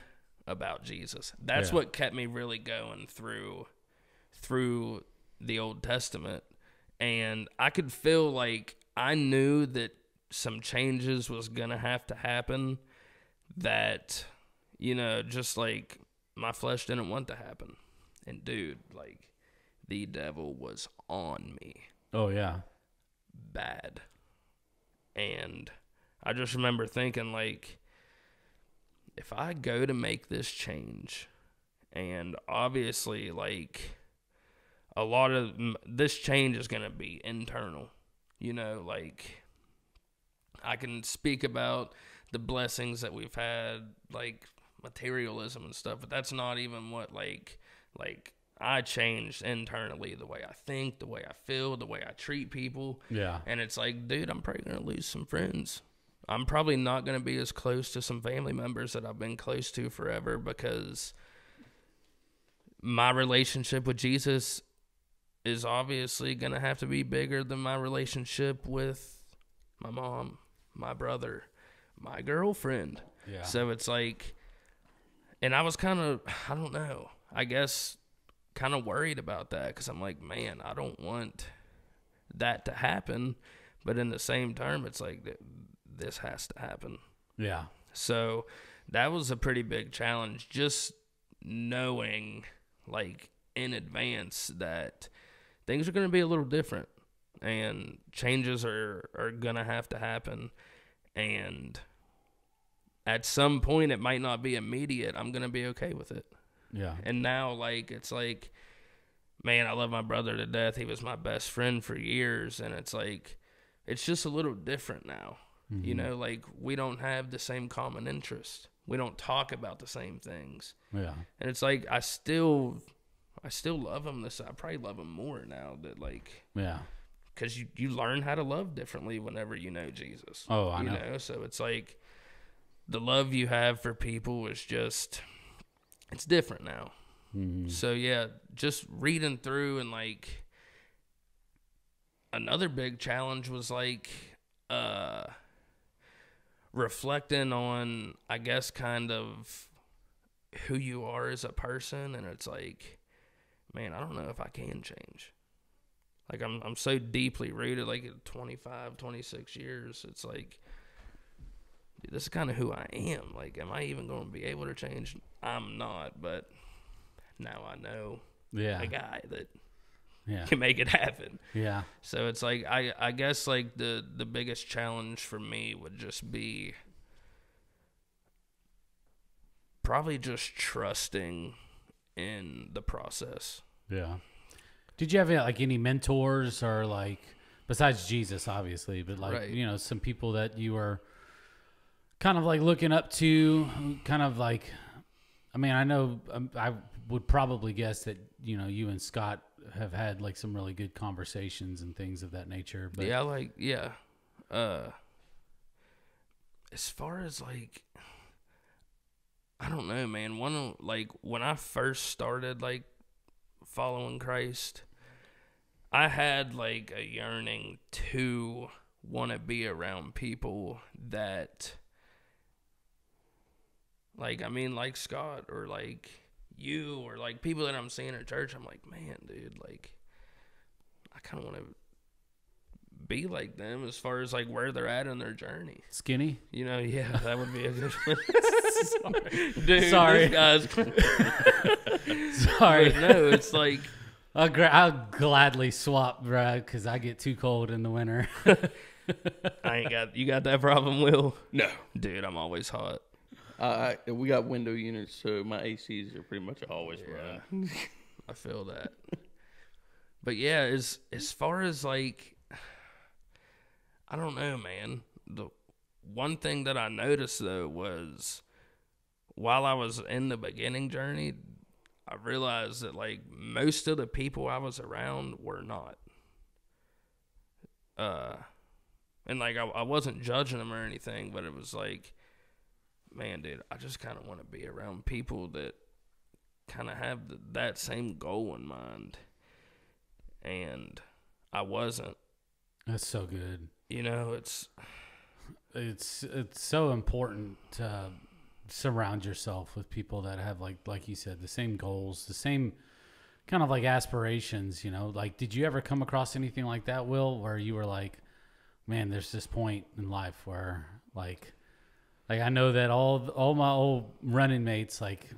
about Jesus. That's what kept me really going through the Old Testament. And I could feel like I knew that some changes was going to have to happen that, you know, just like my flesh didn't want to happen. And dude, like the devil was on me.
Oh yeah.
Bad. And I just remember thinking like, if I go to make this change, and obviously like a lot of this change is going to be internal, you know, like I can speak about the blessings that we've had, like materialism and stuff, but that's not even what like I changed internally, the way I think, the way I feel, the way I treat people.
Yeah.
And it's like, dude, I'm probably going to lose some friends. I'm probably not going to be as close to some family members that I've been close to forever because my relationship with Jesus is obviously going to have to be bigger than my relationship with my mom, my brother, my girlfriend.
Yeah.
So it's like, and I was kind of, I don't know, I guess kind of worried about that because I'm like, man, I don't want that to happen. But in the same term, it's like, this has to happen.
Yeah.
So that was a pretty big challenge, just knowing like in advance that things are going to be a little different and changes are going to have to happen. And at some point, it might not be immediate. I'm going to be okay with it.
Yeah.
And now, like, it's like, man, I love my brother to death. He was my best friend for years. And it's like, it's just a little different now. Mm-hmm. You know, like, we don't have the same common interest. We don't talk about the same things.
Yeah.
And it's like, I still love him. I probably love him more now that, like,
yeah.
Because you learn how to love differently whenever you know Jesus.
Oh, I know.
You know, so it's like the love you have for people is just, it's different now. Mm-hmm. So, yeah, just reading through and, like, another big challenge was, like, reflecting on, I guess, kind of who you are as a person. And it's like, man, I don't know if I can change. Like, I'm so deeply rooted, like, at 25, 26 years. It's like, dude, this is kind of who I am. Like, am I even going to be able to change? I'm not, but now I know a guy that can make it happen.
Yeah.
So it's like, I guess, like, the biggest challenge for me would just be probably just trusting in the process.
Yeah. Did you have like any mentors or like besides Jesus, obviously, but like,
right.
You know, some people that you were kind of like looking up to, kind of like, I mean, I know I would probably guess that, you know, you and Scott have had like some really good conversations and things of that nature. But
yeah. As far as like, I don't know, man. Like when I first started like following Christ, I had like a yearning to want to be around people that, like, I mean, like Scott or like you or like people that I'm seeing at church. I'm like, man, dude, like, I kind of want to be like them as far as like where they're at in their journey.
Skinny?
You know, yeah, that would be a good one.
Sorry.
Dude,
Sorry.
this guy's
Sorry.
But no, it's like
I'll gladly swap, bro, because I get too cold in the winter.
you got that problem, Will?
No.
Dude, I'm always hot.
We got window units, so my ACs are pretty much always running.
I feel that. But yeah, as far as like, I don't know, man. The one thing that I noticed though was while I was in the beginning journey, I realized that like most of the people I was around were not. And like I wasn't judging them or anything, but it was like, man, dude, I just kind of want to be around people that kind of have that same goal in mind. And I wasn't.
That's so good.
You know, it's
so important to surround yourself with people that have like you said, the same goals, the same kind of like aspirations, you know. Like, did you ever come across anything like that, Will, where you were like, man, there's this point in life where like I know that all my old running mates, like,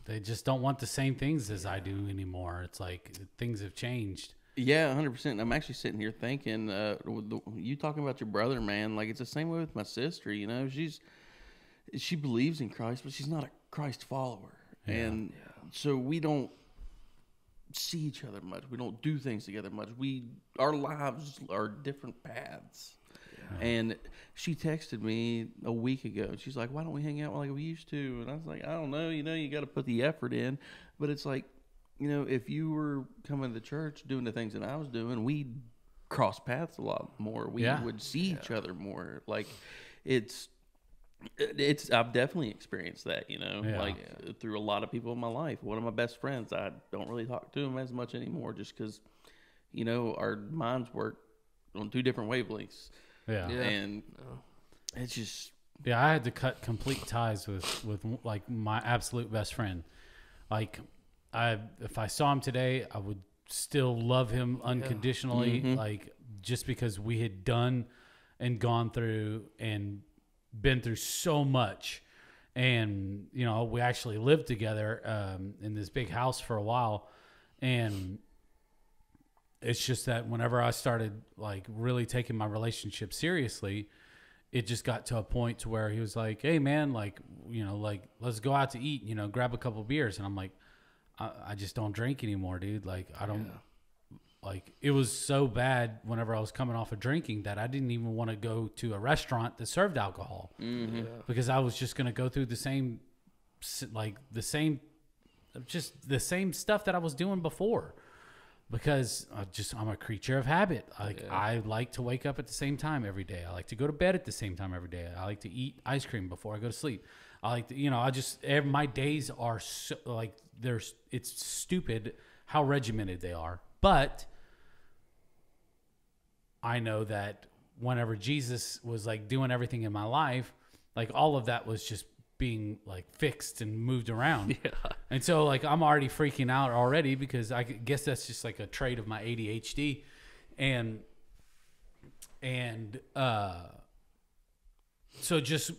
they just don't want the same things as I do anymore. It's like things have changed.
Yeah, 100%. I'm actually sitting here thinking, you talking about your brother, man, like it's the same way with my sister, you know. She believes in Christ, but she's not a Christ follower. Yeah. And so we don't see each other much. We don't do things together much. Our lives are different paths. Yeah. And she texted me a week ago. She's like, why don't we hang out like we used to? And I was like, I don't know. You know, you got to put the effort in. But it's like, you know, if you were coming to church doing the things that I was doing, we'd cross paths a lot more. We would see each other more. Like, I've definitely experienced that, you know, through a lot of people in my life. One of my best friends, I don't really talk to him as much anymore just because, you know, our minds work on two different wavelengths. Yeah. And it's just.
Yeah, I had to cut complete ties with like my absolute best friend. Like, if I saw him today, I would still love him unconditionally, like, just because we had done and gone through and been through so much. And, you know, we actually lived together in this big house for a while. And it's just that whenever I started like really taking my relationship seriously, it just got to a point to where he was like, hey man, like, you know, like, let's go out to eat, you know, grab a couple beers. And I'm like, I just don't drink anymore, dude. Like, I don't like, it was so bad whenever I was coming off of drinking that I didn't even want to go to a restaurant that served alcohol because I was just going to go through the same stuff that I was doing before, because I'm a creature of habit. Like, I like to wake up at the same time every day. I like to go to bed at the same time every day. I like to eat ice cream before I go to sleep. I like to, you know, my days are so, like, it's stupid how regimented they are. But I know that whenever Jesus was like doing everything in my life, like all of that was just being like fixed and moved around. Yeah. And so like I'm already freaking out already because I guess that's just like a trait of my ADHD. And so just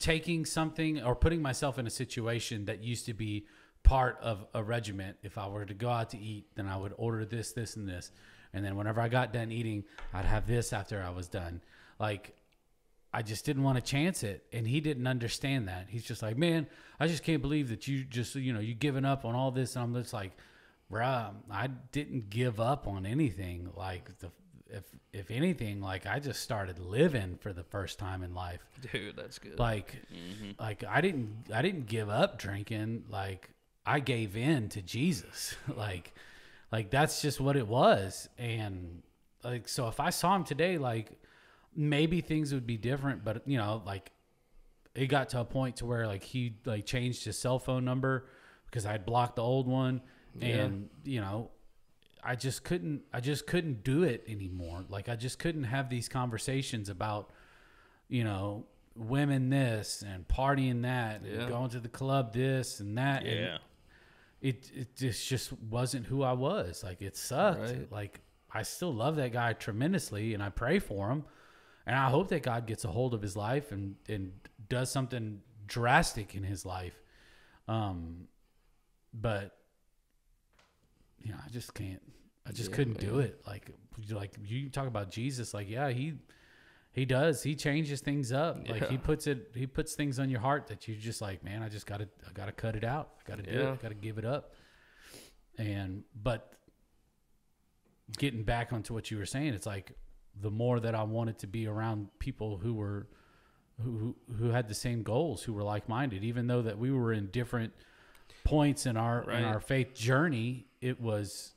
taking something or putting myself in a situation that used to be part of a regiment. If I were to go out to eat, then I would order this, this, and this. And then whenever I got done eating, I'd have this after I was done. Like, I just didn't want to chance it. And he didn't understand that. He's just like, man, I just can't believe that you just, you know, you giving up on all this. And I'm just like, bruh, I didn't give up on anything. Like, if anything, like, I just started living for the first time in life.
Dude, that's good.
Like, like I didn't give up drinking. Like, I gave in to Jesus. Like that's just what it was. And like, so if I saw him today, like, maybe things would be different, but you know, like, it got to a point to where like he like changed his cell phone number because I'd blocked the old one. And you know, I just couldn't do it anymore. Like I just couldn't have these conversations about, women this and partying that and going to the club this and that.
Yeah.
And it just wasn't who I was. Like it sucked.
Right.
Like I still love that guy tremendously and I pray for him. And I hope that God gets a hold of his life and does something drastic in his life. But I just can't. I just couldn't do it. Like you talk about Jesus. Like he does. He changes things up. Like he puts things on your heart that you just like, man. I gotta cut it out. I gotta do it. I gotta give it up. But getting back onto what you were saying, it's like the more that I wanted to be around people who had the same goals, who were like minded, even though that we were in different points in our faith journey, it was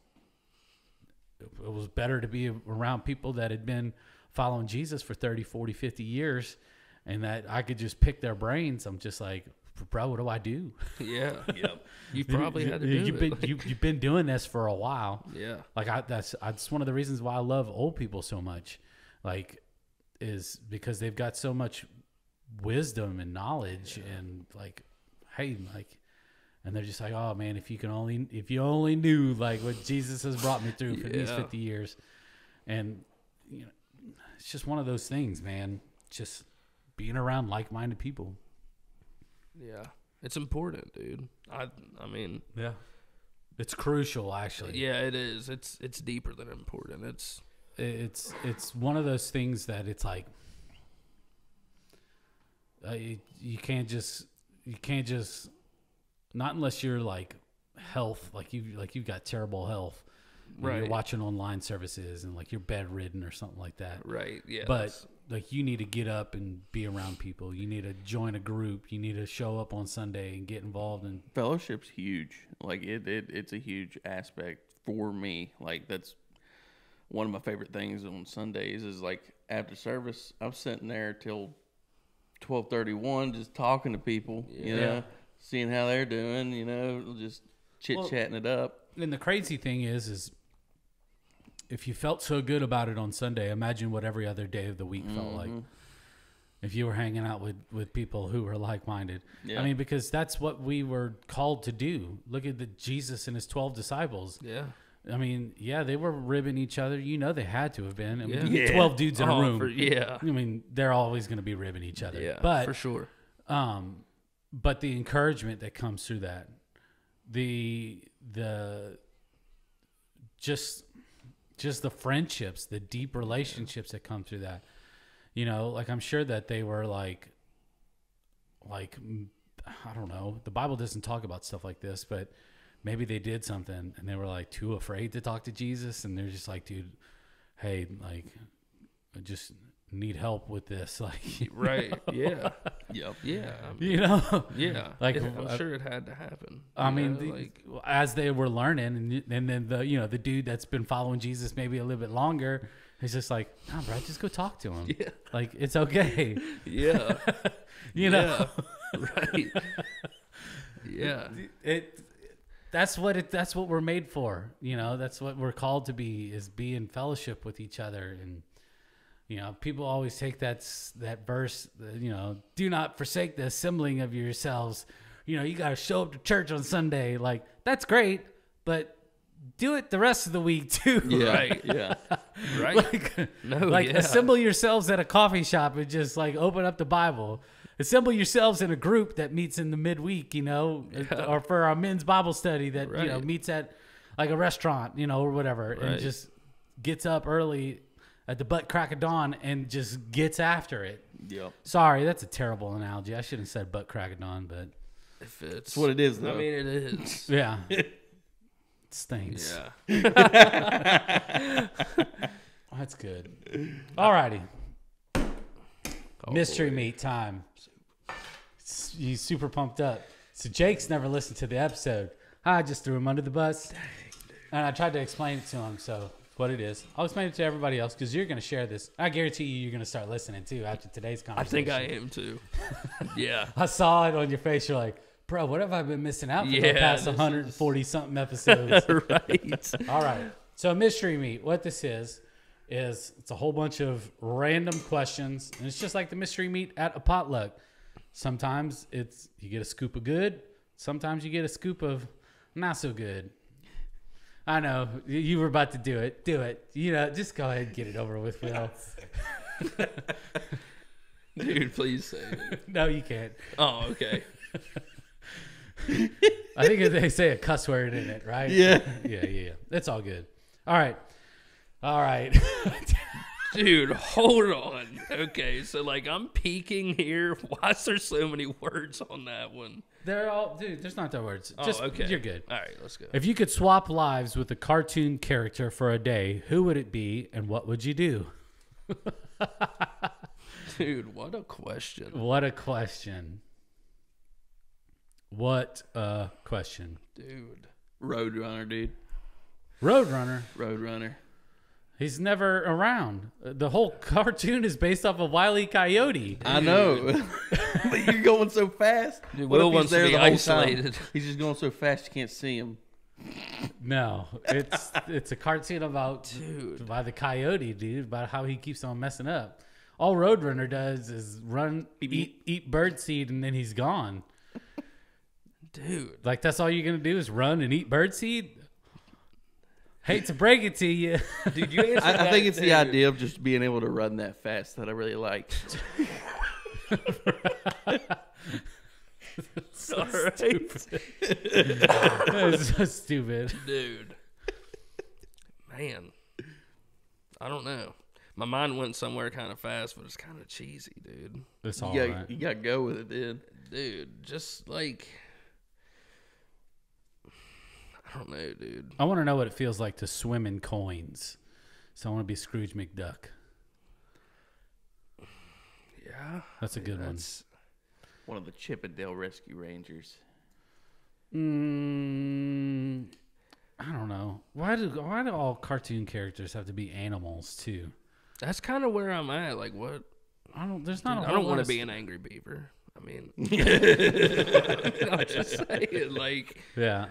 better to be around people that had been following Jesus for 30, 40, 50 years and that I could just pick their brains. I'm just like, bro, what do I do?
Yeah. Yep. You probably had to do it.
You've been doing this for a while.
Yeah.
Like that's one of the reasons why I love old people so much. Like is because they've got so much wisdom and knowledge and like, hey, like, and they're just like, oh man, if you only knew like what Jesus has brought me through for these 50 years. And it's just one of those things, man. Just being around like-minded people.
Yeah. It's important, dude. I mean,
yeah. It's crucial actually.
Yeah, it is. It's deeper than important.
It's one of those things that it's like you can't just not unless you're like health, like you've got terrible health, right? You're watching online services and like you're bedridden or something like that,
right? Yeah.
But like you need to get up and be around people. You need to join a group. You need to show up on Sunday and get involved in
fellowship's huge. Like it's a huge aspect for me. Like that's one of my favorite things on Sundays is like after service, I'm sitting there till 12:31 just talking to people, you know, seeing how they're doing, just chit-chatting it up.
And the crazy thing is if you felt so good about it on Sunday, imagine what every other day of the week felt like. If you were hanging out with people who were like-minded. Yeah. I mean, because that's what we were called to do. Look at Jesus and his 12 disciples. Yeah. I mean, they were ribbing each other. They had to have been. I mean, you get 12 dudes in a room. I mean, they're always going to be ribbing each other. Yeah, but,
for sure.
But the encouragement that comes through that, just the friendships, the deep relationships that come through that, like I'm sure that they were like, I don't know. The Bible doesn't talk about stuff like this, but maybe they did something and they were like too afraid to talk to Jesus. And they're just like, dude, hey, like I just need help with this. Like,
right. Yeah. Yep. Yeah. Yeah.
Like,
I'm sure it had to happen.
I mean, as they were learning and then the dude that's been following Jesus maybe a little bit longer, he's just like, nah, bro, just go talk to him. Yeah. Like, it's okay.
Yeah.
know?
Right. Yeah.
That's what we're made for. That's what we're called to be, is be in fellowship with each other. And, people always take that verse, do not forsake the assembling of yourselves. You got to show up to church on Sunday. Like, that's great, but do it the rest of the week too.
Yeah. Right. Yeah. Right.
Assemble yourselves at a coffee shop and just like open up the Bible. Assemble yourselves in a group that meets in the midweek, or for our men's Bible study that, meets at like a restaurant, or whatever, and just gets up early at the butt crack of dawn and just gets after it.
Yep.
Sorry, that's a terrible analogy. I shouldn't have said butt crack of dawn, but
it's what it is, though.
I mean, it is.
Yeah. It stinks.
Yeah.
That's good. All righty. Mystery meat time. He's super pumped up. So Jake's never listened to the episode. I just threw him under the bus. And I tried to explain it to him. So what it is. I'll explain it to everybody else because you're going to share this. I guarantee you're going to start listening too after today's conversation.
I think I am too. Yeah.
I saw it on your face. You're like, bro, what have I been missing out for the past 140 something episodes?
Right.
All right. So Mystery Meat, what this is it's a whole bunch of random questions, and it's just like the Mystery Meat at a potluck. Sometimes you get a scoop of good. Sometimes you get a scoop of not so good. I know you were about to do it. Do it. Just go ahead and get it over with, Will.
Dude, please say it.
No, you can't.
Oh, okay.
I think they say a cuss word in it, right?
Yeah.
Yeah. It's all good. All right.
Dude, hold on. Okay, so I'm peeking here. Why is there so many words on that one?
They're all, dude, there's not that words.
Oh,
Just,
okay.
You're good.
All right, let's go.
If you could swap lives with a cartoon character for a day, who would it be and what would you do?
Dude, what a question.
What a question.
Dude.
Roadrunner, dude.
Roadrunner. He's never around. The whole cartoon is based off of Wile E. Coyote.
Dude. I know. But you're going so fast.
Dude, Will wants to be isolated.
He's just going so fast you can't see him.
No, it's a cartoon about by the coyote, dude, about how he keeps on messing up. All Roadrunner does is run, eat bird seed, and then he's gone.
Dude.
That's all you're going to do is run and eat bird seed? Hate to break it to you.
Dude, you answered
I think it's the idea of just being able to run that fast that I really like.
So stupid. That's so stupid.
Dude. Man. I don't know. My mind went somewhere kind of fast, but it's kind of cheesy, dude.
It's all
You
right.
got to go with it, dude.
Dude, just I don't know, dude.
I want to know what it feels like to swim in coins. So I want to be Scrooge McDuck.
Yeah.
That's a good one.
One of the Chippendale Rescue Rangers.
I don't know. Why do all cartoon characters have to be animals too?
That's kind of where I'm at. What?
I don't
want to be an angry beaver. I mean, I'm just saying,
yeah.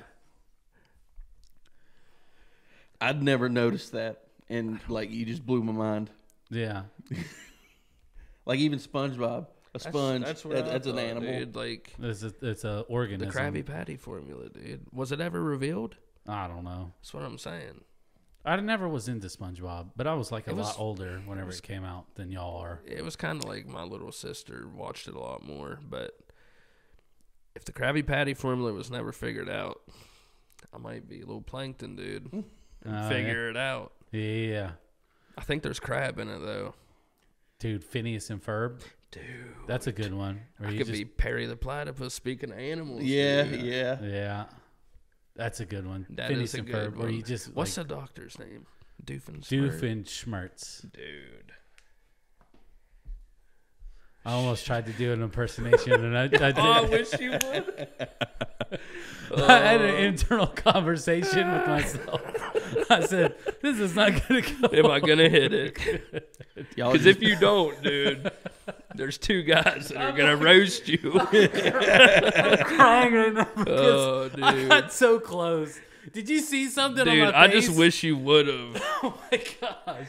I'd never noticed that, and you just blew my mind.
Yeah.
Even SpongeBob, a sponge. That's an animal.
Dude,
It's a organism.
The Krabby Patty formula, dude. Was it ever revealed?
I don't know.
That's what I'm saying.
I never was into SpongeBob, but I was a lot older whenever it came out than y'all are.
It was kind of like my little sister watched it a lot more, but if the Krabby Patty formula was never figured out, I might be a little plankton, dude, and figure it out.
Yeah.
I think there's crab in it, though.
Dude, Phineas and Ferb.
Dude.
That's a good one.
I could be Perry the Platypus, speaking of animals.
Yeah,
dude.
yeah.
Yeah. That's a good one.
That
Phineas
is a
and
good
Ferb,
one.
where you just
What's the doctor's name? Doofenshmirtz.
Doofenshmirtz.
Dude.
I almost tried to do an impersonation, and I did.
I wish you would.
I had an internal conversation with myself. I said, "This is not going to go."
Am I gonna hit it? Because if you don't, dude, there's two guys that are gonna roast you.
I'm crying right now
Oh,
because
dude.
I got so close. Did you see something on
Dude,
my
I
face?
just wish you would have.
Oh my gosh!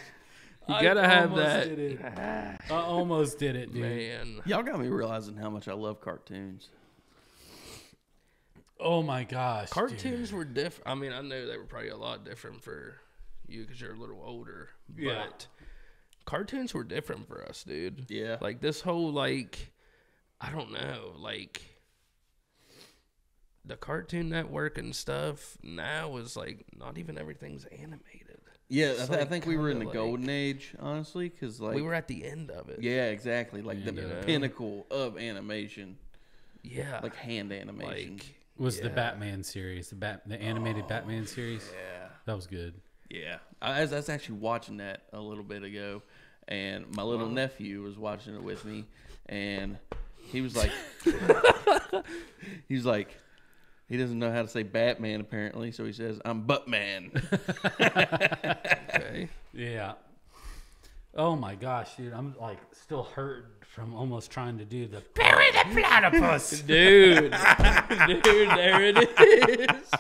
You gotta have
almost
that.
did it. I almost did it, dude.
Man.
Y'all got me realizing how much I love cartoons.
Oh my gosh!
Cartoons were different. I mean, I know they were probably a lot different for you because you're a little older.
Yeah.
But cartoons were different for us, dude.
Yeah.
This whole, I don't know, the Cartoon Network and stuff now is, not even everything's animated.
Yeah,
It's
I think we were in the
kinda
golden age, honestly, because
we were at the end of it.
Yeah, exactly. The
know?
pinnacle of animation,
Yeah.
hand animation.
Was the Batman series, the animated Batman series?
Yeah,
That was good.
yeah. I was actually watching that a little bit ago, and my little nephew was watching it with me, and he was like, he doesn't know how to say Batman apparently, so he says, "I'm Buttman."
Okay.
Yeah. Oh my gosh, dude! I'm still hurt from almost trying to do the Perry the Platypus.
Dude, there it is.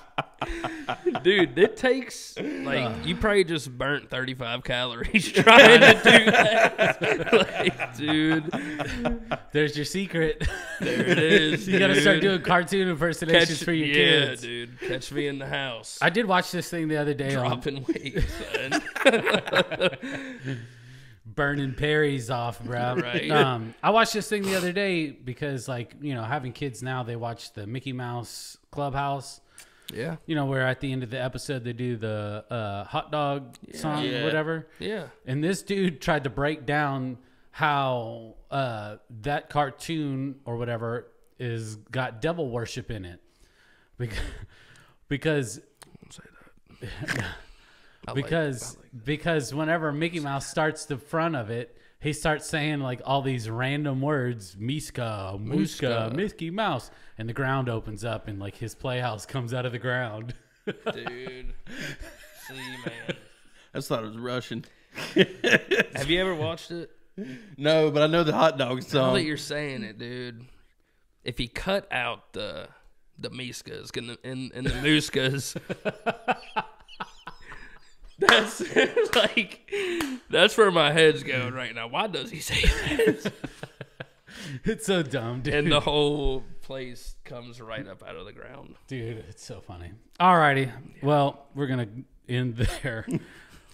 Dude, it takes, like, you probably just burnt 35 calories trying to do that. Like, dude.
There's your secret.
There it is.
You got to start doing cartoon impersonations for your kids.
Yeah, dude. Catch me in the house.
I did watch this thing the other day.
Dropping weight, son.
Burning Perry's off, bro.
Right.
I watched this thing the other day because, like, you know, having kids now, they watch the Mickey Mouse Clubhouse.
Yeah.
You know, where at the end of the episode they do the hot dog song or whatever.
Yeah.
And this dude tried to break down how that cartoon or whatever is got devil worship in it. Because
Don't say that.
because whenever Mickey Mouse starts the front of it, he starts saying like all these random words, Miska, Muska, Mickey Mouse, and the ground opens up and like his playhouse comes out of the ground.
Dude. See, man.
I just thought it was Russian.
Have you ever watched it?
No, but I know the hot dog
Now
song.
that you're saying it, dude, if you cut out the Miskas and the Muskas, that's like, that's where my head's going right now. Why does he say that?
It's so dumb, dude.
And the whole place comes right up out of the ground.
Dude, it's so funny. Alrighty. Well, we're going to end there.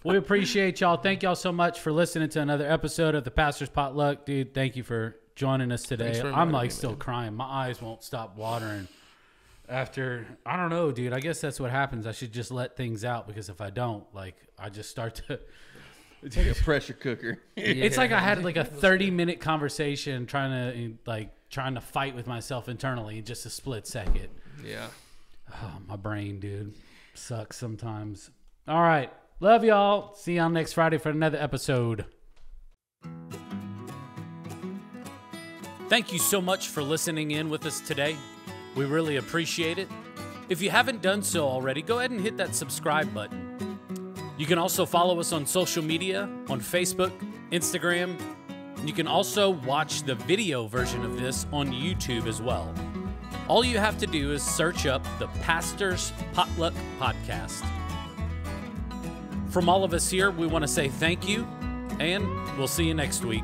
We appreciate y'all. Thank y'all so much for listening to another episode of the Pastor's Potluck. Dude, thank you for joining us today. I'm like still crying. My eyes won't stop watering after, I don't know, dude. I guess that's what happens. I should just let things out because if I don't, like, I just start to...
It's like a pressure cooker.
It's like I had like a 30-minute conversation trying to fight with myself internally in just a split second.
Yeah.
Oh, my brain, dude. Sucks sometimes. All right. Love y'all. See y'all next Friday for another episode. Thank you so much for listening in with us today. We really appreciate it. If you haven't done so already, go ahead and hit that subscribe button. You can also follow us on social media, on Facebook, Instagram, and you can also watch the video version of this on YouTube as well. All you have to do is search up the Pastor's Potluck Podcast. From all of us here, we want to say thank you, and we'll see you next week.